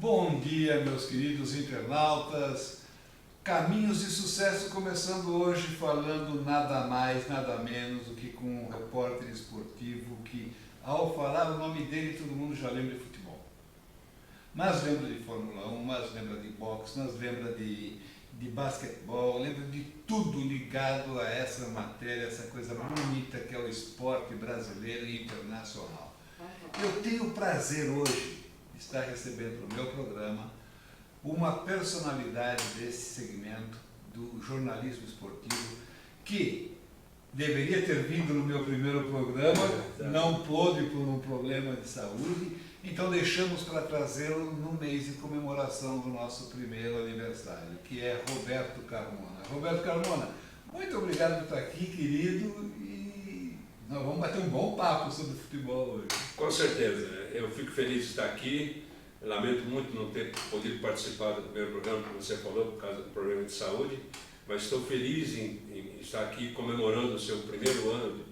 Bom dia, meus queridos internautas. Caminhos de Sucesso começando hoje falando nada mais, nada menos do que com um repórter esportivo que, ao falar o nome dele, todo mundo já lembra de futebol. Mas lembra de Fórmula 1, mas lembra de boxe, mas lembra de basquetebol, lembra de tudo ligado a essa matéria, essa coisa bonita que é o esporte brasileiro e internacional. Eu tenho o prazer hoje de estar recebendo no meu programa uma personalidade desse segmento do jornalismo esportivo que deveria ter vindo no meu primeiro programa, não pôde por um problema de saúde, então deixamos para trazê-lo no mês de comemoração do nosso primeiro aniversário, que é Roberto Carmona. Roberto Carmona, muito obrigado por estar aqui, querido, e nós vamos bater um bom papo sobre futebol hoje. Com certeza, eu fico feliz de estar aqui. Lamento muito não ter podido participar do primeiro programa que você falou por causa do problema de saúde, mas estou feliz em estar aqui comemorando o seu primeiro ano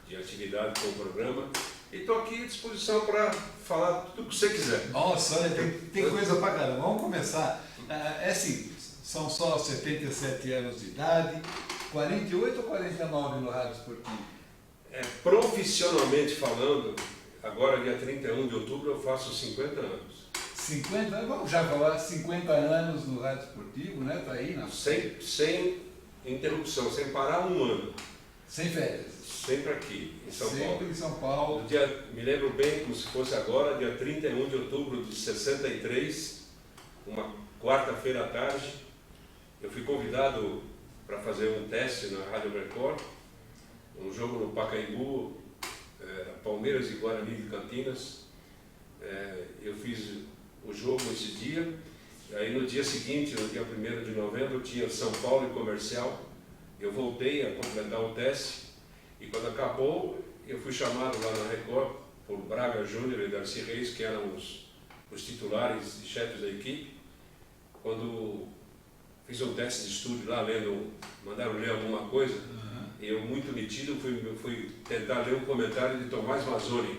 de atividade com o programa e estou aqui à disposição para falar tudo o que você quiser. Nossa, olha, tem coisa pra caramba. Vamos começar. É simples, são só 77 anos de idade, 48 ou 49 no rádio esportivo? Profissionalmente falando, agora, dia 31 de outubro, eu faço 50 anos. 50 anos? Vamos já falar 50 anos no rádio esportivo, né? Tá aí, não? Sem interrupção, sem parar um ano. Sem férias? Sempre aqui, em São Paulo. Sempre em São Paulo. Me lembro bem como se fosse agora, dia 31 de outubro de 63, uma quarta-feira à tarde. Eu fui convidado para fazer um teste na Rádio Record, um jogo no Pacaembu, Palmeiras e Guarani de Campinas. Eu fiz o jogo esse dia, aí no dia seguinte, no dia 1º de novembro, tinha São Paulo e Comercial. Eu voltei a completar o teste e quando acabou, eu fui chamado lá na Record por Braga Júnior e Darcy Reis, que eram os titulares e chefes da equipe. Quando fiz um teste de estúdio lá, mandaram ler alguma coisa, eu, muito metido, fui tentar ler um comentário de Tomás Mazzoni,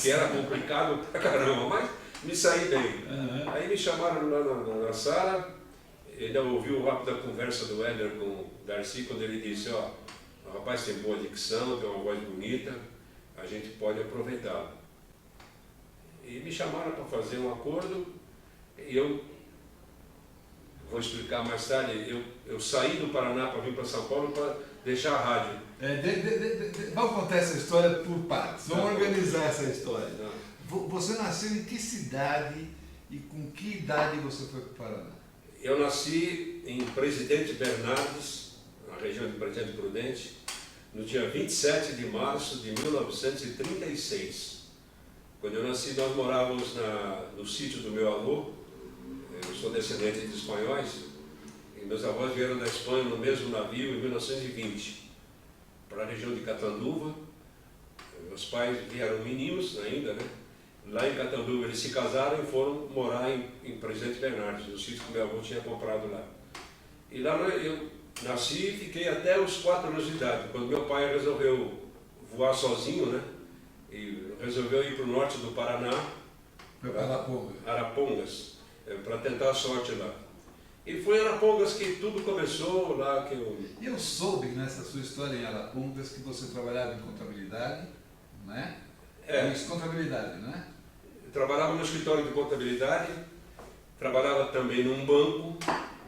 que era complicado pra caramba, mas me saí bem. Aí me chamaram lá na sala, ainda ouviu rápido a conversa do Éder com o Darcy, quando ele disse, o rapaz tem boa dicção, tem uma voz bonita, a gente pode aproveitá-lo. E me chamaram para fazer um acordo, e eu vou explicar mais tarde, eu saí do Paraná para vir para São Paulo para deixar a rádio. Vamos contar essa história por partes, vamos organizar essa história. Você nasceu em que cidade e com que idade você foi para o Paraná? Eu nasci em Presidente Bernardes, na região de Presidente Prudente, no dia 27 de março de 1936. Quando eu nasci, nós morávamos no sítio do meu avô. Eu sou descendente de espanhóis, e meus avós vieram da Espanha no mesmo navio em 1920, para a região de Catanduva. Meus pais vieram meninos ainda, né? Lá em Catanduva eles se casaram e foram morar em Presidente Bernardes, no sítio que meu avô tinha comprado lá. E lá eu nasci e fiquei até os 4 anos de idade, quando meu pai resolveu voar sozinho, né? E resolveu ir para o norte do Paraná, para Arapongas, para tentar a sorte lá. E foi em Arapongas que tudo começou, lá que eu soube nessa sua história em Arapongas que você trabalhava em contabilidade, não é? Contabilidade, não é? Eu trabalhava no escritório de contabilidade, trabalhava também num banco,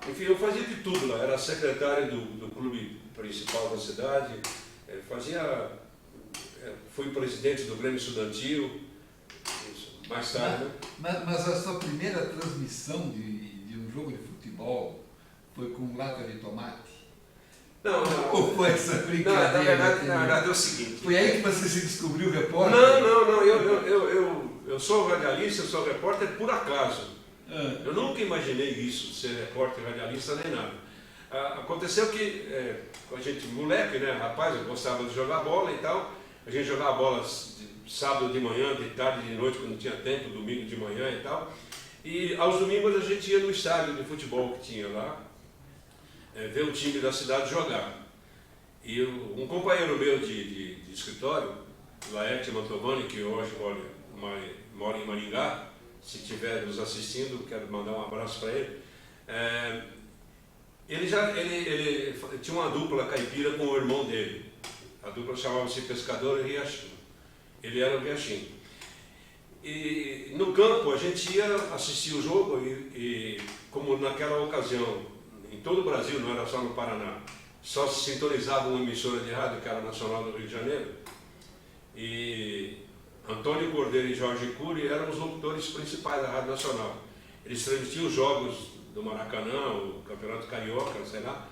enfim, eu fazia de tudo lá, era secretário do clube principal da cidade, fui presidente do Grêmio Estudantil, mais tarde, né? Mas a sua primeira transmissão de um jogo de futebol foi com lata de tomate? Não. Ou foi essa brincadeira? Na verdade é o seguinte. Foi aí que você se descobriu repórter? Não. Eu sou radialista, eu sou repórter por acaso. Eu nunca imaginei isso, ser repórter, radialista, nem nada. Aconteceu que, com a gente, moleque, né, rapaz, eu gostava de jogar bola e tal. A gente jogava bola sábado de manhã, de tarde, de noite, quando tinha tempo, domingo de manhã e tal. E aos domingos a gente ia no estádio de futebol que tinha lá, ver o time da cidade jogar. E um companheiro meu de escritório, Laerte Mantovani, que hoje mora em Maringá, se estiver nos assistindo, quero mandar um abraço para ele. Ele tinha uma dupla caipira com o irmão dele. A dupla chamava-se Pescador e Riachim. Ele era o Riachim. E no campo a gente ia assistir o jogo e como naquela ocasião, em todo o Brasil, não era só no Paraná, só se sintonizava uma emissora de rádio que era nacional do Rio de Janeiro. E Antônio Cordeiro e Jorge Cury eram os locutores principais da Rádio Nacional. Eles transmitiam os jogos do Maracanã, o Campeonato Carioca, sei lá,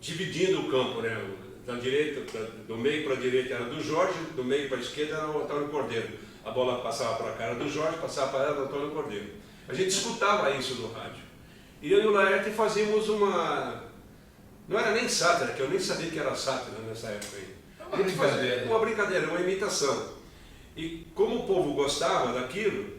dividindo o campo, né? Da direita, do meio para a direita era do Jorge, do meio para a esquerda era o Antônio Cordeiro. A bola passava para a cara do Jorge, passava para ela do Antônio Cordeiro. A gente escutava isso no rádio. E eu e o Laerte fazíamos uma... Não era nem sátira, que eu nem sabia que era sátira nessa época aí. Uma brincadeira, uma imitação. E como o povo gostava daquilo,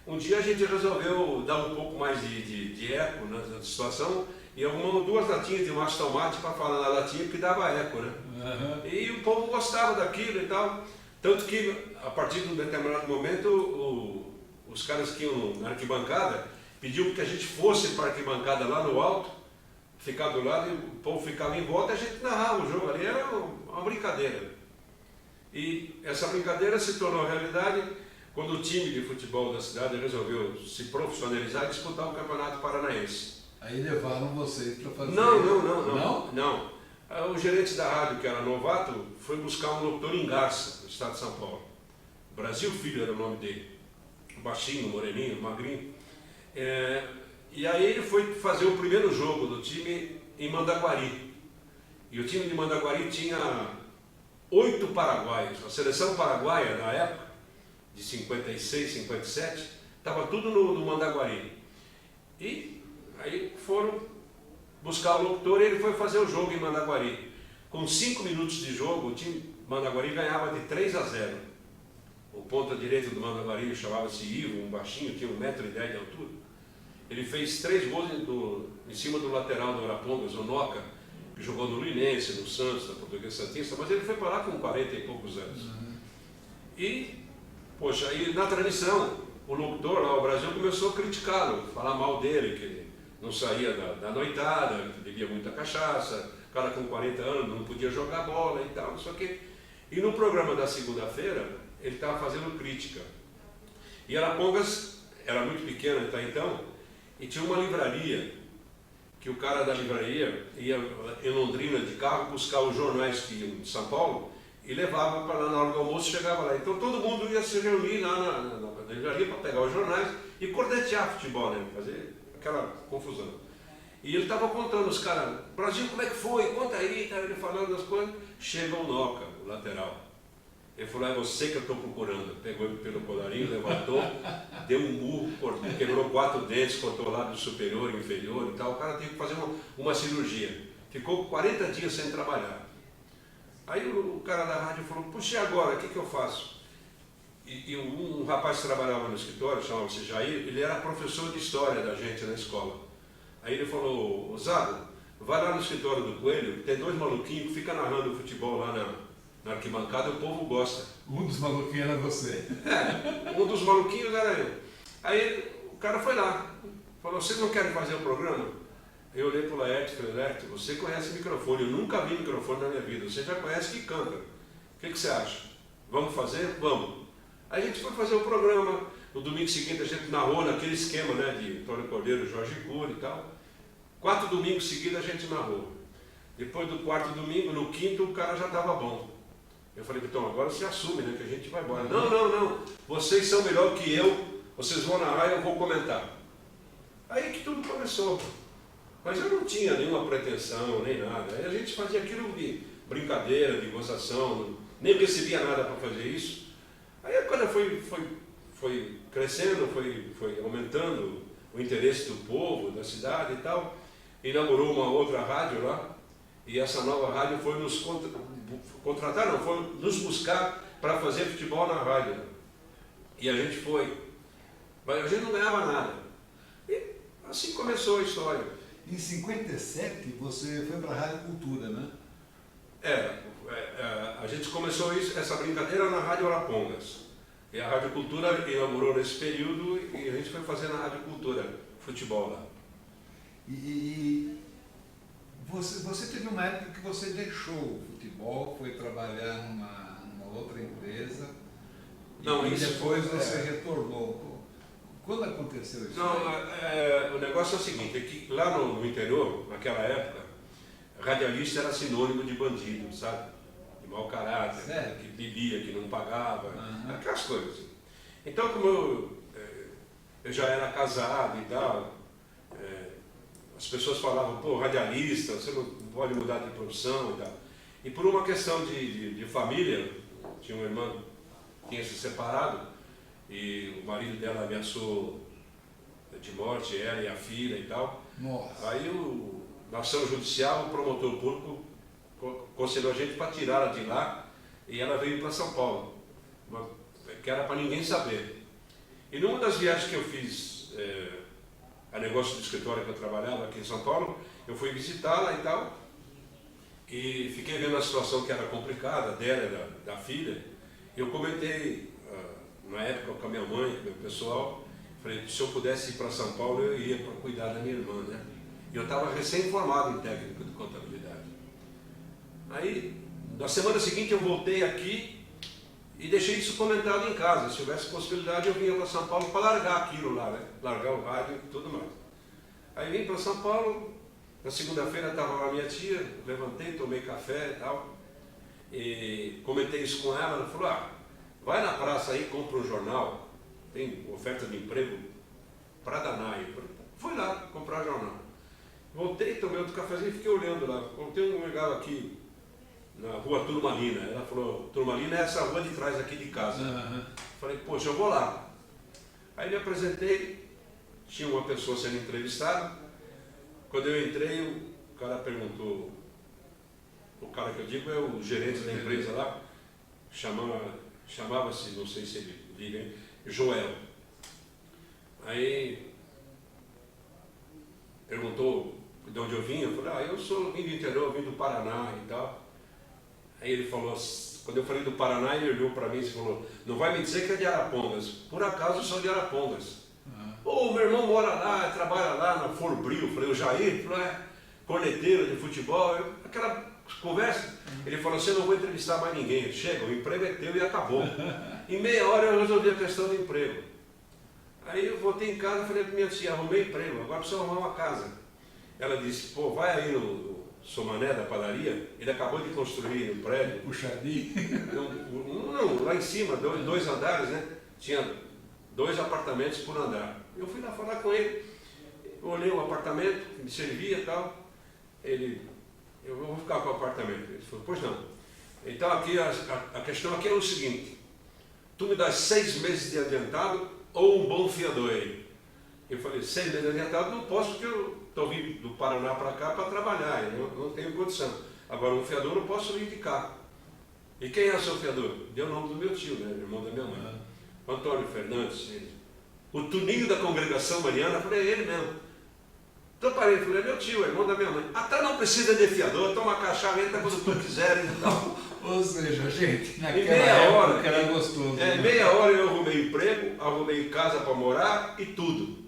um dia a gente resolveu dar um pouco mais de eco na situação e arrumamos 2 latinhas de maço tomate para falar na latinha que dava eco, né? Uhum. E o povo gostava daquilo e tal. Tanto que, a partir de um determinado momento, os caras que iam na arquibancada pediam que a gente fosse para a arquibancada lá no alto, ficar do lado e o povo ficava em volta e a gente narrava o jogo ali. Era uma brincadeira. E essa brincadeira se tornou realidade quando o time de futebol da cidade resolveu se profissionalizar e disputar o Campeonato Paranaense. Aí levaram vocês para fazer... Não. O gerente da rádio, que era novato, foi buscar um locutor em Garça, no estado de São Paulo. Brasil Filho era o nome dele. Baixinho, moreninho, magrinho. E aí ele foi fazer o primeiro jogo do time em Mandaguari. E o time de Mandaguari tinha 8 paraguaios. A seleção paraguaia, na época, de 56, 57, estava tudo no Mandaguari. E aí foram buscar o locutor e ele foi fazer o jogo em Mandaguari. Com 5 minutos de jogo, o time Mandaguari ganhava de 3-0. O ponta direito do Mandaguari chamava-se Ivo, um baixinho, tinha 1,10 m de altura. Ele fez 3 gols em cima do lateral do Arapongas, o Noca, que jogou no Linense, no Santos, na Portuguesa Santista, mas ele foi para lá com 40 e poucos anos. Uhum. E, poxa, aí na transmissão, o locutor lá, o Brasil, começou a criticá-lo, falar mal dele, que ele não saía da noitada, que bebia muita cachaça, cara com 40 anos, não podia jogar bola e tal, não sei o quê. E no programa da segunda-feira, ele estava fazendo crítica. E Arapongas era muito pequena até então, e tinha uma livraria, que o cara da livraria ia em Londrina de carro buscar os jornais que iam de São Paulo e levava para lá na hora do almoço, chegava lá. Então todo mundo ia se reunir lá na livraria para pegar os jornais e cornetear futebol, né? Fazer aquela confusão. E ele estava contando, os caras, Brasil, como é que foi? Conta aí, tá? Ele falando as coisas. Chega o Noca, o lateral. Ele falou, é você que eu estou procurando. Pegou ele pelo colarinho, levantou, deu um murro, quebrou 4 dentes, cortou o lábio superior e inferior e tal. O cara teve que fazer uma cirurgia. Ficou 40 dias sem trabalhar. Aí o cara da rádio falou, puxa, e agora, o que eu faço? E um rapaz que trabalhava no escritório, chamava-se Jair, ele era professor de história da gente na escola. Aí ele falou, Zago, vai lá no escritório do Coelho, tem 2 maluquinhos que ficam narrando futebol lá na arquibancada, o povo gosta. Um dos maluquinhos era você. Um dos maluquinhos era eu. Aí o cara foi lá, falou, vocês não querem fazer o programa? Eu olhei para o Laerte e falei, Laerte, você conhece microfone, eu nunca vi microfone na minha vida, você já conhece que canta. O que você acha? Vamos fazer? Vamos. Aí a gente foi fazer o programa, no domingo seguinte a gente narrou naquele esquema, né, de Antônio Cordeiro, Jorge Cury e tal. 4 domingos seguidos a gente narrou. Depois do 4º domingo, no 5º o cara já estava bom. Eu falei, então agora você assume, né, que a gente vai embora. Não, vocês são melhor que eu, vocês vão narrar e eu vou comentar. Aí que tudo começou. Mas eu não tinha nenhuma pretensão, nem nada. Aí a gente fazia aquilo de brincadeira, de gozação, nem recebia nada para fazer isso. Aí a coisa foi crescendo, foi aumentando o interesse do povo, da cidade e tal. Inaugurou uma outra rádio lá, e essa nova rádio foi nos contratar, não, foi nos buscar para fazer futebol na rádio. E a gente foi. Mas a gente não ganhava nada. E assim começou a história. Em 57 você foi para a Rádio Cultura, né? A gente começou essa brincadeira na Rádio Arapongas. E a Rádio Cultura inaugurou nesse período e a gente foi fazendo a Rádio Cultura, futebol lá. E você teve uma época que você deixou o futebol, foi trabalhar numa outra empresa, Não, e isso depois você retornou. Quando aconteceu isso? Não, o negócio é o seguinte, é que lá no interior, naquela época, radialista era sinônimo de bandido, sabe? De mau caráter, Sério? que bebia, que não pagava, Uhum. aquelas coisas. Então, como eu já era casado e tal, as pessoas falavam, pô, radialista, você não pode mudar de profissão e tal. E por uma questão de família, tinha uma irmã que tinha se separado, e o marido dela ameaçou de morte, ela e a filha e tal. Nossa. Aí, na ação judicial, o promotor público aconselhou a gente para tirá-la de lá e ela veio para São Paulo, que era para ninguém saber. E numa das viagens que eu fiz a negócio do escritório que eu trabalhava aqui em São Paulo, eu fui visitá-la e tal, e fiquei vendo a situação que era complicada dela e da filha. Eu comentei na época com a minha mãe, com o meu pessoal, falei, se eu pudesse ir para São Paulo, eu ia para cuidar da minha irmã, né? E eu estava recém-formado em técnico de contabilidade. Aí, na semana seguinte, eu voltei aqui e deixei isso comentado em casa. Se houvesse possibilidade, eu vinha para São Paulo para largar aquilo lá, né? Largar o rádio e tudo mais. Aí vim para São Paulo, na segunda-feira estava lá minha tia, levantei, tomei café e tal, e comentei isso com ela, ela falou, vai na praça aí, compra um jornal, tem oferta de emprego para danar. Eu fui lá comprar jornal. Voltei, tomei outro cafezinho e fiquei olhando lá. Tem um lugar aqui na rua Turmalina. Ela falou, Turmalina é essa rua de trás aqui de casa. Uhum. Falei, poxa, eu vou lá. Aí me apresentei, tinha uma pessoa sendo entrevistada. Quando eu entrei, o cara perguntou, o cara que eu digo é o gerente da empresa lá, chamava-se, não sei se ele liga, hein? Joel. Aí perguntou de onde eu vinha, eu falei, eu vim do interior, vim do Paraná e tal. Aí ele falou, quando eu falei do Paraná, ele olhou para mim e falou, não vai me dizer que é de Arapongas. Por acaso eu sou de Arapongas. Meu irmão mora lá, trabalha lá na Forbril. Eu falei, o Jair? Falou, corneteiro de futebol. Aquela conversa, ele falou, você não vai entrevistar mais ninguém. Chega, o emprego é teu e acabou. Em meia hora eu resolvi a questão do emprego. Aí eu voltei em casa e falei para minha tia, arrumei emprego, agora preciso arrumar uma casa. Ela disse, vai aí no Somané da padaria, ele acabou de construir um prédio. Puxadinho? Não, lá em cima, dois andares, né? Tinha 2 apartamentos por andar. Eu fui lá falar com ele, olhei o apartamento, me servia e tal. Eu vou ficar com o apartamento. Ele falou, pois não. Então aqui a questão aqui é o seguinte, tu me das 6 meses de adiantado ou um bom fiador aí? Eu falei, 6 meses de adiantado não posso porque eu estou vindo do Paraná para cá para trabalhar, eu não tenho condição. Agora um fiador eu posso lhe indicar. E quem é o seu fiador? Deu o nome do meu tio, né, irmão da minha mãe. Antônio Fernandes, o Tuninho da congregação mariana. Eu falei, é ele mesmo. Então parei, falei, é meu tio, é irmão da minha mãe. Até não precisa de fiador, toma cachaça, entra quando tu quiser e tal. Ou seja, gente, naquela meia hora, época era gostoso. Meia hora eu arrumei emprego, arrumei casa para morar e tudo.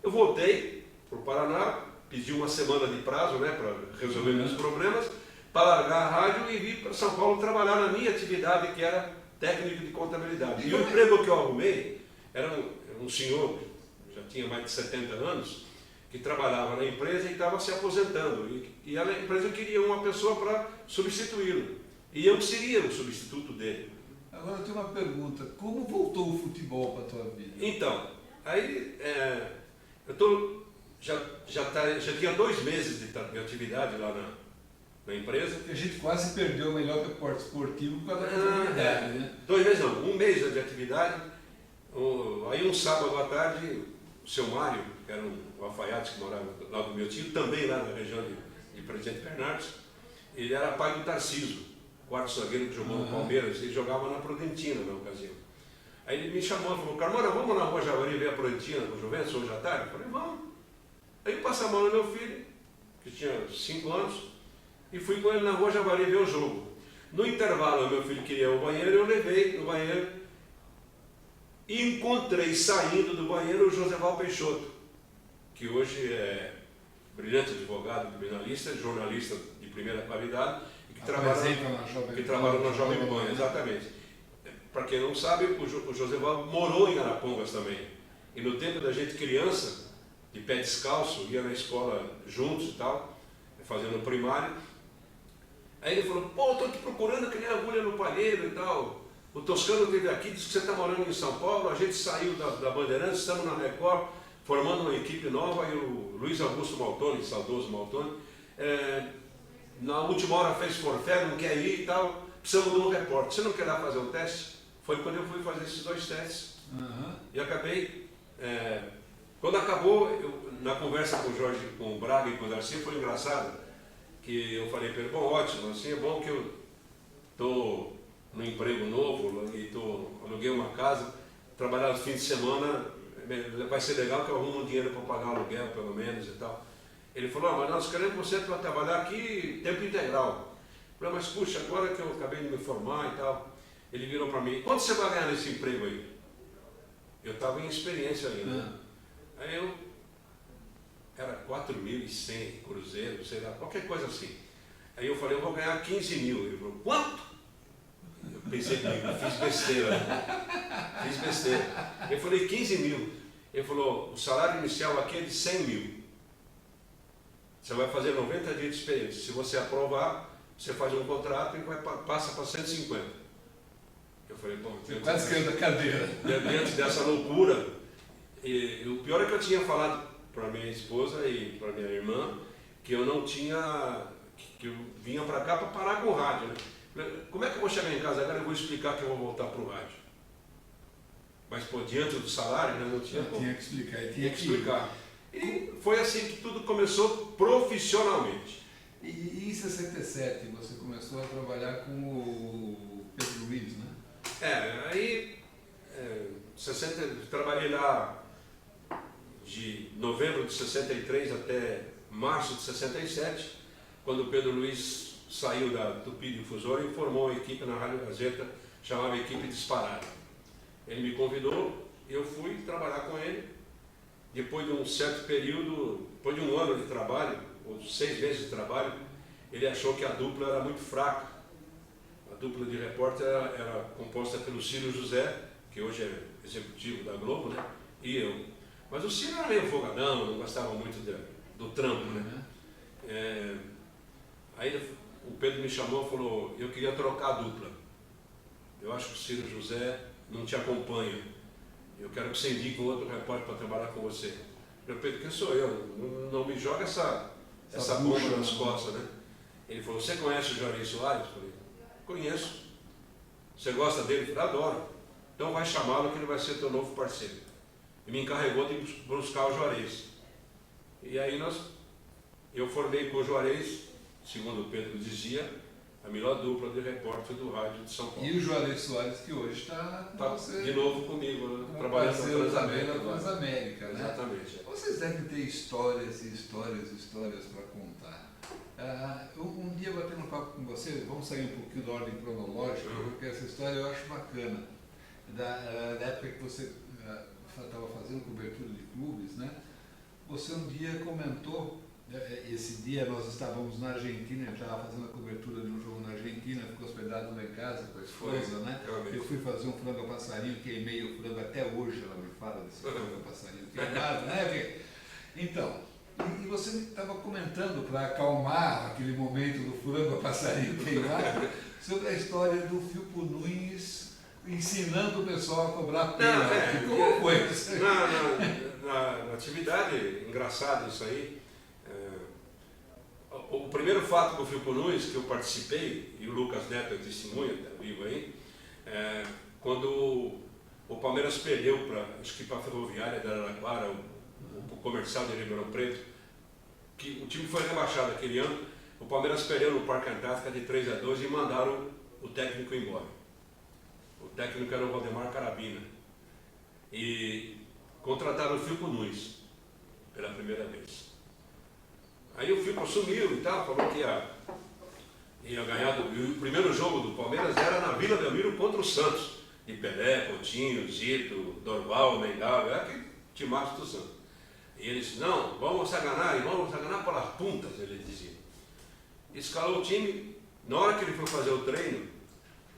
Eu voltei para o Paraná, pedi uma semana de prazo, né, para resolver meus problemas, para largar a rádio e vir para São Paulo trabalhar na minha atividade, que era técnico de contabilidade. E o emprego que eu arrumei era um senhor, já tinha mais de 70 anos, que trabalhava na empresa e estava se aposentando. E a empresa queria uma pessoa para substituí-lo. E eu seria o substituto dele. Agora eu tenho uma pergunta, como voltou o futebol para a tua vida? Então, aí eu já tinha 2 meses de atividade lá na empresa. Porque a gente quase perdeu o melhor repórter esportivo por causa da contabilidade, né? 2 meses não, 1 mês de atividade. Aí um sábado à tarde, o seu Mário, que era um alfaiate que morava lá do meu tio, também lá na região de Presidente Bernardes, ele era pai do Tarcísio, quarto zagueiro que jogou no Palmeiras, ele jogava na Prudentina na ocasião. Aí ele me chamou e falou, Carmona, vamos na Rua Javari ver a Prudentina com o Juventus hoje à tarde? Eu falei, vamos. Aí eu passei a mão no meu filho, que tinha 5 anos, e fui com ele na Rua Javari ver o jogo. No intervalo, meu filho queria ir ao banheiro, eu levei no banheiro, E encontrei saindo do banheiro o Joseval Peixoto, que hoje é brilhante advogado, criminalista, jornalista de primeira qualidade, e que trabalha na Jovem Pan, exatamente. Para quem não sabe, o Joseval morou em Arapongas também. E no tempo da gente criança, de pé descalço, ia na escola juntos e tal, fazendo primário. Aí ele falou, pô, estou te procurando que nem agulha no palheiro e tal. O Toscano esteve aqui, disse que você está morando em São Paulo, a gente saiu da Bandeirantes, estamos na Record, formando uma equipe nova, e o Luiz Augusto Maltoni, saudoso Maltoni, na última hora fez forfé, não quer ir e tal, precisamos de um repórter. Você não quer lá fazer um teste? Foi quando eu fui fazer esses 2 testes. E acabei, quando acabou, na conversa com o Jorge, com o Braga e com o Darcy, foi engraçado, que eu falei para ele, bom, ótimo, assim, é bom que eu estou no emprego novo e aluguei uma casa, trabalhar no fim de semana, vai ser legal que eu arrumo um dinheiro para pagar o aluguel, pelo menos, e tal. Ele falou, mas nós queremos você para trabalhar aqui tempo integral. Eu falei, mas puxa, agora que eu acabei de me formar e tal. Ele virou para mim, quanto você vai ganhar nesse emprego aí? Eu estava em experiência ainda. Aí era 4.100 cruzeiro, sei lá, qualquer coisa assim. Aí eu falei, eu vou ganhar 15 mil. Ele falou, quanto? Eu pensei comigo, fiz besteira. Fiz besteira. Eu falei, 15 mil. Ele falou, o salário inicial aqui é de 100 mil. Você vai fazer 90 dias de experiência. Se você aprovar, você faz um contrato e passa para 150. Eu falei, bom, você quase caiu da cadeira. Dentro dessa loucura, e o pior é que eu tinha falado para minha esposa e para minha irmã que eu não tinha, que eu vinha para cá para parar com o rádio, né? Como é que eu vou chegar em casa agora e vou explicar que eu vou voltar para o rádio? Mas, pô, diante do salário, né, não tinha como. Tinha que explicar. Tinha que explicar. E foi assim que tudo começou profissionalmente. E em 67 você começou a trabalhar com o Pedro Luiz, né? Aí, trabalhei lá de novembro de 63 até março de 67, quando o Pedro Luiz saiu da Tupi Difusora e formou uma equipe na Rádio Gazeta, chamava Equipe Disparada. Ele me convidou, eu fui trabalhar com ele. Depois de um certo período, depois de um ano de trabalho, ou 6 meses de trabalho, ele achou que a dupla era muito fraca. A dupla de repórter era composta pelo Ciro José, que hoje é executivo da Globo, né? E eu. Mas o Ciro era meio folgadão, não gostava muito do trampo, né? Aí o Pedro me chamou e falou, eu queria trocar a dupla. Eu acho que o Ciro José não te acompanha. Eu quero que você indique um outro repórter para trabalhar com você. Eu falei, Pedro, quem sou eu? Não me joga essa bomba nas costas, né? Ele falou, você conhece o Juarez Soares? Eu falei, conheço. Você gosta dele? Eu falei, adoro. Então vai chamá-lo que ele vai ser teu novo parceiro. E me encarregou de buscar o Juarez. E aí eu formei com o Juarez, segundo o Pedro dizia, a melhor dupla de repórter do rádio de São Paulo. E o Juarez Soares, que hoje está de novo comigo, trabalhando na Transamérica, né? Exatamente. Vocês devem ter histórias e histórias para contar. Um dia eu vou ter um papo com você, vamos sair um pouquinho da ordem cronológica, porque essa história eu acho bacana. Da época que você estava fazendo cobertura de clubes, né? Você um dia comentou, esse dia nós estávamos na Argentina, eu estava fazendo a cobertura de um jogo na Argentina, ficou hospedado lá em casa com a esposa, né? Eu fui fazer um frango a passarinho, queimei o frango, até hoje ela me fala desse frango a passarinho queimado, né? Então, e você estava comentando para acalmar aquele momento do frango a passarinho queimado, sobre a história do Filpo Nunes ensinando o pessoal a cobrar pena. Como foi isso? Na atividade, engraçado isso aí. O primeiro fato com o Filpo Nunes que eu participei, e o Lucas Neto é testemunha, está vivo aí, quando o Palmeiras perdeu para a Ferroviária da Araraquara, o Comercial de Ribeirão Preto, que o time foi rebaixado aquele ano, o Palmeiras perdeu no Parque Antártica de 3-2 e mandaram o técnico embora. O técnico era o Valdemar Carabina. E contrataram o Filpo Nunes pela primeira vez. Aí o Filpo assumiu e tal, falou que ia ganhar. O primeiro jogo do Palmeiras era na Vila Belmiro contra o Santos. de Pelé, Coutinho, Zito, Dorval, Mengal, era aquele timaço do Santos. E ele disse, não, vamos saganar pelas puntas, ele dizia. Escalou o time, na hora que ele foi fazer o treino,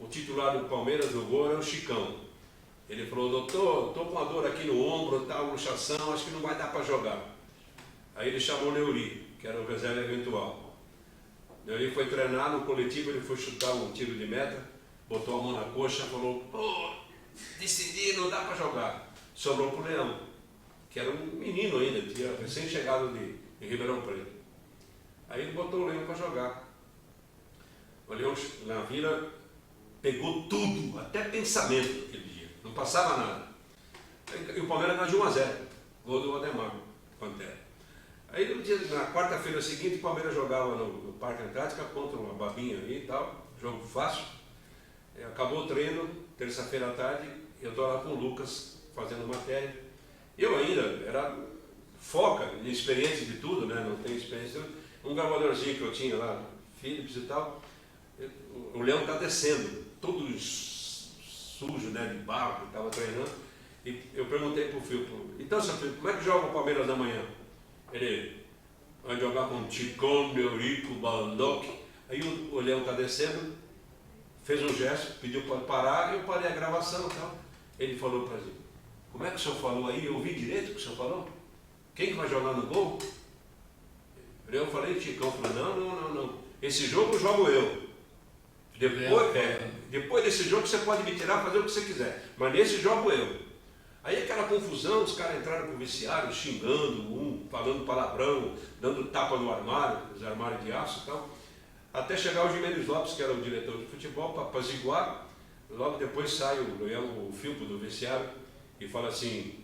o titular do Palmeiras do gol era o Chicão. Ele falou, doutor, estou com uma dor aqui no ombro, tá, luxação, acho que não vai dar para jogar. Aí ele chamou o Neuri, que era o reserva eventual. O Neuri foi treinar no coletivo, ele foi chutar um tiro de meta, botou a mão na coxa, falou, pô, decidi, não dá para jogar. Sobrou para o Leão, que era um menino ainda, tinha recém-chegado de Ribeirão Preto. Aí ele botou o Leão para jogar. O Leão na Vila pegou tudo, até pensamento aquele dia, não passava nada. E o Palmeiras ganhou de 1-0, gol do Ademar, Pantera. Aí no dia, na quarta-feira seguinte, o Palmeiras jogava no Parque Antártica contra uma babinha aí e tal, jogo fácil. Acabou o treino, terça-feira à tarde, eu estou lá com o Lucas fazendo matéria. Eu ainda era foca, inexperiente de tudo, né? Não tenho experiência. Um gravadorzinho que eu tinha lá, Philips e tal, o Leão está descendo, todo sujo, né, de barro, estava treinando. E eu perguntei para o Filipe, então, seu Filipe, como é que joga o Palmeiras amanhã? Ele vai jogar com Ticão, Neurico, Baldock. Aí o Leão está descendo, fez um gesto, pediu para parar, eu parei a gravação e tal. Ele falou para mim, como é que o senhor falou aí? Eu ouvi direito o que o senhor falou? Quem que vai jogar no gol? Eu falei, Ticão falou, não. Esse jogo jogo eu. Depois desse jogo você pode me tirar, fazer o que você quiser. Mas nesse jogo eu. Aí aquela confusão, os caras entraram com o vestiário, xingando, falando palavrão, dando tapa no armário, os armários de aço e tal. Até chegar o Jimenez Lopes, que era o diretor de futebol, para apaziguar. Logo depois sai o Filpo do vestiário e fala assim,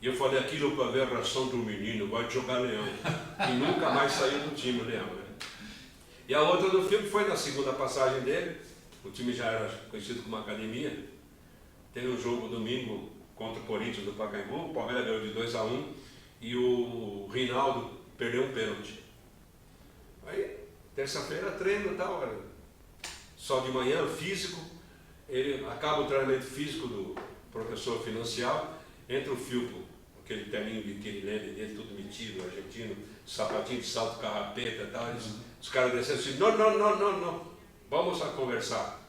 eu falei aquilo para ver a reação do menino, vai jogar Leão. E nunca mais saiu do time o Leão, né? E a outra do Filpo foi na segunda passagem dele, o time já era conhecido como academia. Teve um jogo domingo contra o Corinthians do Pacaembu, o Palmeiras ganhou de 2-1 e o Rinaldo perdeu um pênalti. Aí, terça-feira, treino e tal, só de manhã, físico, ele acaba o treinamento físico do professor Financial, entra o Filpo, aquele terninho de Quirilene dele, tudo metido, argentino, sapatinho de salto carrapeta e tal, os caras descendo assim, não, vamos a conversar.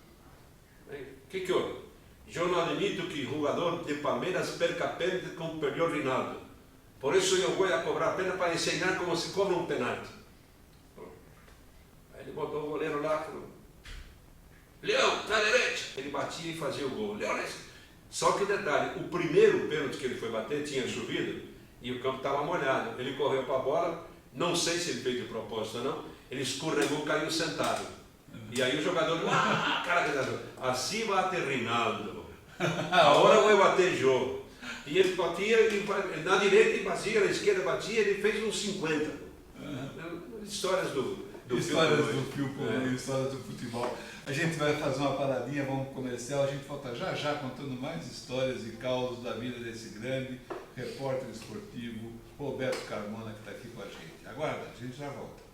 O que houve? Eu não admito que o jogador de Palmeiras perca pênalti como perdeu o Rinaldo. Por isso eu vou a cobrar pena para ensinar como se cobra um penalti. Aí ele botou o goleiro lá e falou, Leão, na direita. Ele batia e fazia o gol. Leão, só que detalhe, o primeiro pênalti que ele foi bater tinha chovido e o campo estava molhado. Ele correu para a bola, não sei se ele fez de propósito ou não, ele escorregou, caiu sentado. E aí o jogador, assim bate Rinaldo. Agora vai bater jogo. E ele batia, na direita ele batia, na esquerda batia, ele fez uns 50. Histórias do Filpo, histórias do futebol. A gente vai fazer uma paradinha, vamos comercial, a gente volta já contando mais histórias e causos da vida desse grande repórter esportivo, Roberto Carmona, que está aqui com a gente. Aguarda, a gente já volta.